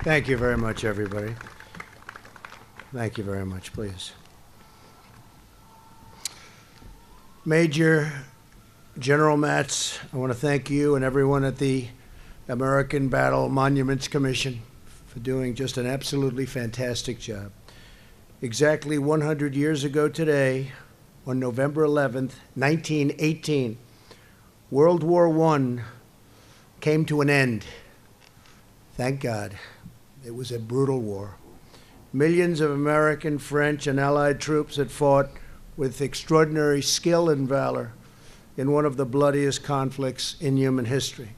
Thank you very much, everybody. Thank you very much, please. Major General Matz, I want to thank you and everyone at the American Battle Monuments Commission for doing just an absolutely fantastic job. Exactly 100 years ago today, on November 11th, 1918, World War I came to an end. Thank God. It was a brutal war. Millions of American, French, and Allied troops had fought with extraordinary skill and valor in one of the bloodiest conflicts in human history.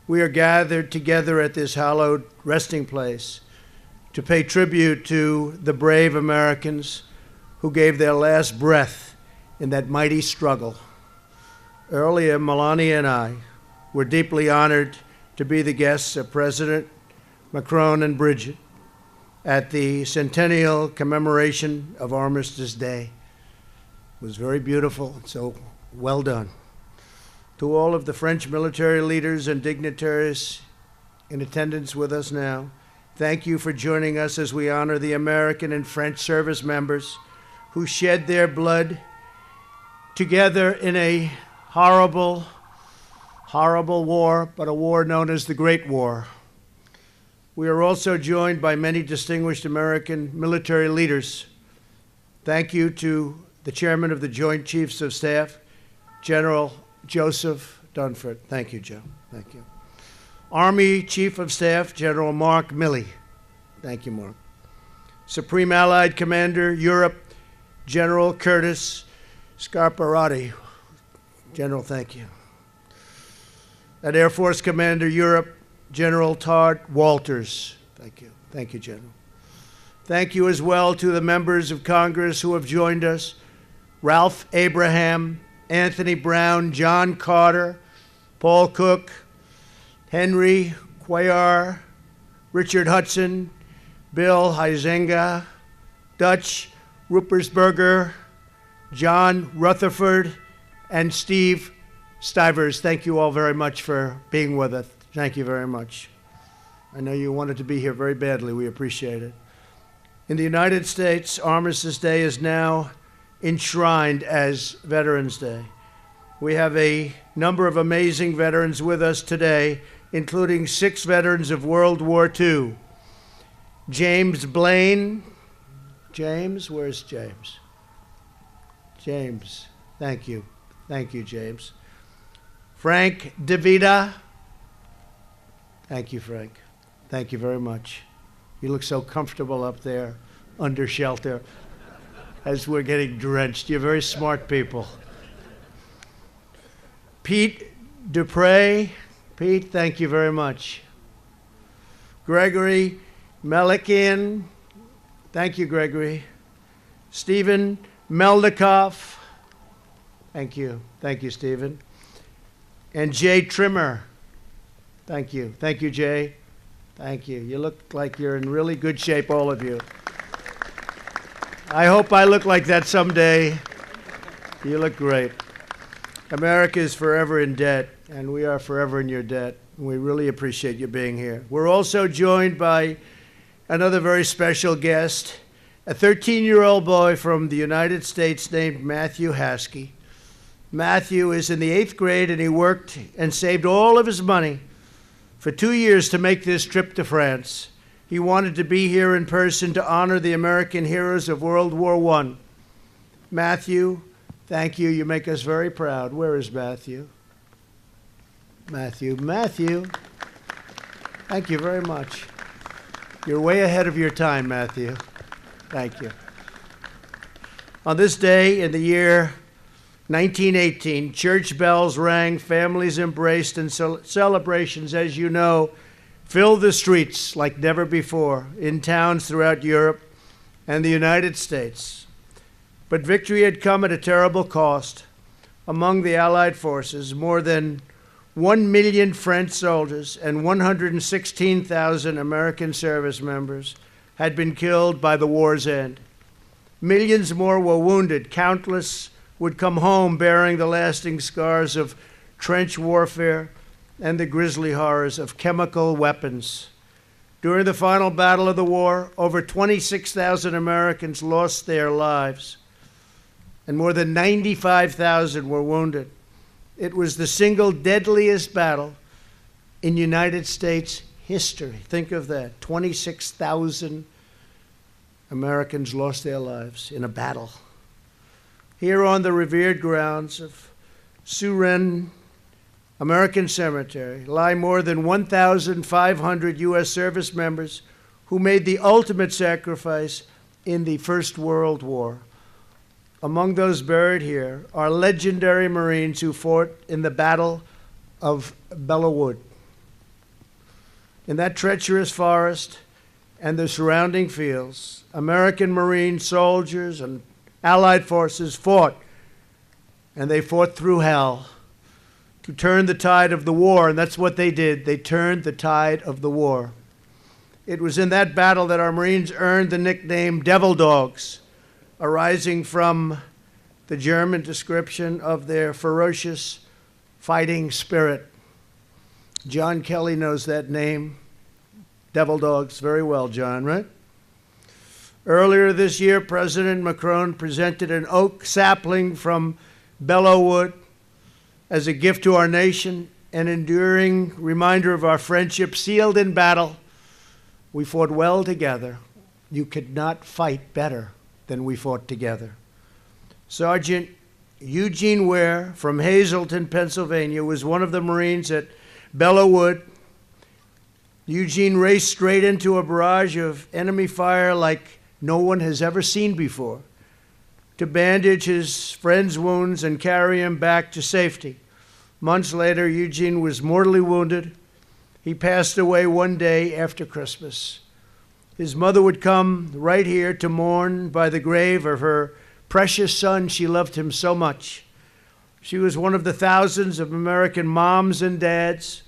We are gathered together at this hallowed resting place to pay tribute to the brave Americans who gave their last breath in that mighty struggle. Earlier, Melania and I were deeply honored to be the guests of President Macron and Bridget at the centennial commemoration of Armistice Day. It was very beautiful, so well done. To all of the French military leaders and dignitaries in attendance with us now, thank you for joining us as we honor the American and French service members who shed their blood together in a horrible, horrible war, but a war known as the Great War. We are also joined by many distinguished American military leaders. Thank you to the Chairman of the Joint Chiefs of Staff, General Joseph Dunford. Thank you, Joe. Thank you. Army Chief of Staff, General Mark Milley. Thank you, Mark. Supreme Allied Commander, Europe, General Curtis Scarparotti. General, thank you. And Air Force Commander, Europe, General Todd Walters. Thank you. Thank you, General. Thank you as well to the members of Congress who have joined us: Ralph Abraham, Anthony Brown, John Carter, Paul Cook, Henry Cuellar, Richard Hudson, Bill Huizenga, Dutch Ruppersberger, John Rutherford, and Steve Stivers. Thank you all very much for being with us. Thank you very much. I know you wanted to be here very badly. We appreciate it. In the United States, Armistice Day is now enshrined as Veterans Day. We have a number of amazing veterans with us today, including 6 veterans of World War II. James Blaine. James, where's James? James, thank you. Thank you, James. Frank DeVita. Thank you, Frank. Thank you very much. You look so comfortable up there under shelter as we're getting drenched. You're very smart people. Pete Dupre. Pete, thank you very much. Gregory Melikian. Thank you, Gregory. Stephen Meldikoff. Thank you. Thank you, Stephen. And Jay Trimmer. Thank you. Thank you, Jay. Thank you. You look like you're in really good shape, all of you. I hope I look like that someday. You look great. America is forever in debt, and we are forever in your debt. We really appreciate you being here. We're also joined by another very special guest, a 13-year-old boy from the United States named Matthew Haskey. Matthew is in the 8th grade, and he worked and saved all of his money for 2 years to make this trip to France. He wanted to be here in person to honor the American heroes of World War I. Matthew, thank you. You make us very proud. Where is Matthew? Matthew. Matthew. Thank you very much. You're way ahead of your time, Matthew. Thank you. On this day in the year 1918, church bells rang, families embraced, and celebrations, as you know, filled the streets like never before in towns throughout Europe and the United States. But victory had come at a terrible cost. Among the Allied forces, more than 1 million French soldiers and 116,000 American service members had been killed by the war's end. Millions more were wounded. Countless would come home bearing the lasting scars of trench warfare and the grisly horrors of chemical weapons. During the final battle of the war, over 26,000 Americans lost their lives, and more than 95,000 were wounded. It was the single deadliest battle in United States history. Think of that. 26,000 Americans lost their lives in a battle. Here on the revered grounds of Suresnes American Cemetery lie more than 1,500 U.S. service members who made the ultimate sacrifice in the First World War. Among those buried here are legendary Marines who fought in the Battle of Belleau Wood. In that treacherous forest and the surrounding fields, American Marine soldiers and Allied forces fought, and they fought through hell to turn the tide of the war, and that's what they did. They turned the tide of the war. It was in that battle that our Marines earned the nickname Devil Dogs, arising from the German description of their ferocious fighting spirit. John Kelly knows that name, Devil Dogs, very well, John, right? Earlier this year, President Macron presented an oak sapling from Belleau Wood as a gift to our nation, an enduring reminder of our friendship sealed in battle. We fought well together. You could not fight better than we fought together. Sergeant Eugene Ware from Hazleton, Pennsylvania, was one of the Marines at Belleau Wood. Eugene raced straight into a barrage of enemy fire like no one has ever seen before, to bandage his friend's wounds and carry him back to safety. Months later, Eugene was mortally wounded. He passed away one day after Christmas. His mother would come right here to mourn by the grave of her precious son. She loved him so much. She was one of the thousands of American moms and dads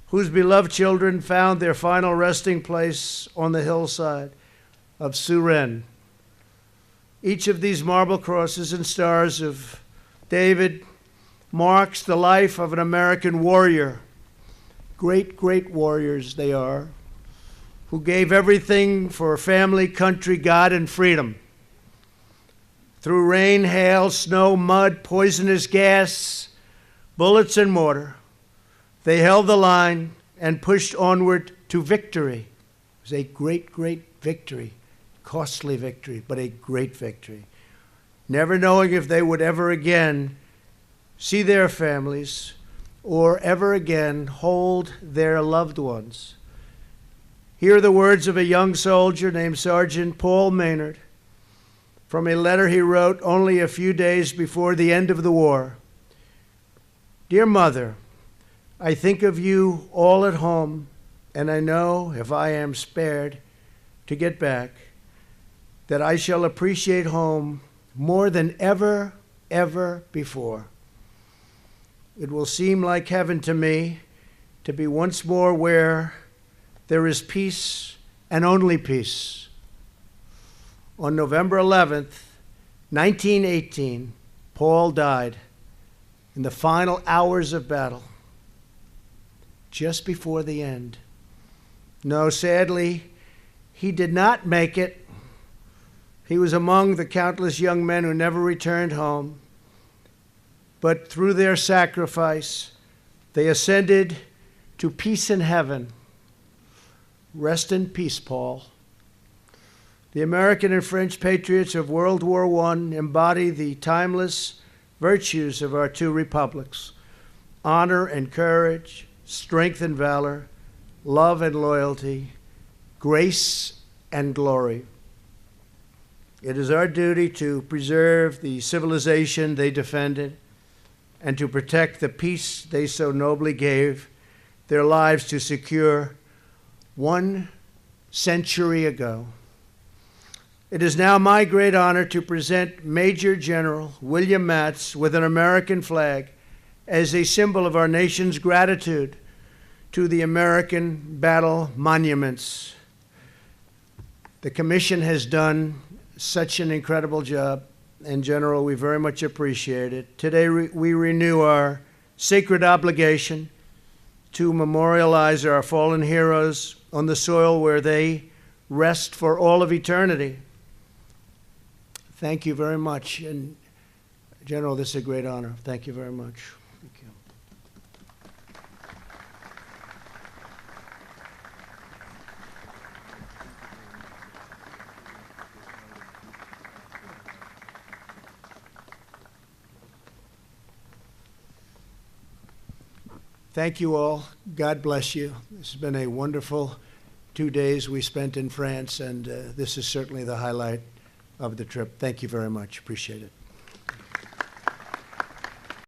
whose beloved children found their final resting place on the hillside of Suresnes. Each of these marble crosses and stars of David marks the life of an American warrior. Great, great warriors they are, who gave everything for family, country, God, and freedom. Through rain, hail, snow, mud, poisonous gas, bullets, and mortar, they held the line and pushed onward to victory. It was a great, great victory. Costly victory, but a great victory. Never knowing if they would ever again see their families or ever again hold their loved ones. Here are the words of a young soldier named Sergeant Paul Maynard from a letter he wrote only a few days before the end of the war. Dear Mother, I think of you all at home, and I know if I am spared to get back, that I shall appreciate home more than ever, ever before. It will seem like heaven to me to be once more where there is peace and only peace. On November 11th, 1918, Paul died in the final hours of battle, just before the end. No, sadly, he did not make it. He was among the countless young men who never returned home, but through their sacrifice, they ascended to peace in heaven. Rest in peace, Paul. The American and French patriots of World War I embody the timeless virtues of our two republics: honor and courage, strength and valor, love and loyalty, grace and glory. It is our duty to preserve the civilization they defended and to protect the peace they so nobly gave their lives to secure 1 century ago. It is now my great honor to present Major General William Matz with an American flag as a symbol of our nation's gratitude to the American battle monuments. The Commission has done such an incredible job, and General, we very much appreciate it. Today we renew our sacred obligation to memorialize our fallen heroes on the soil where they rest for all of eternity. Thank you very much. And General, this is a great honor. Thank you very much. Thank you. Thank you all. God bless you. This has been a wonderful 2 days we spent in France, and this is certainly the highlight of the trip. Thank you very much. Appreciate it.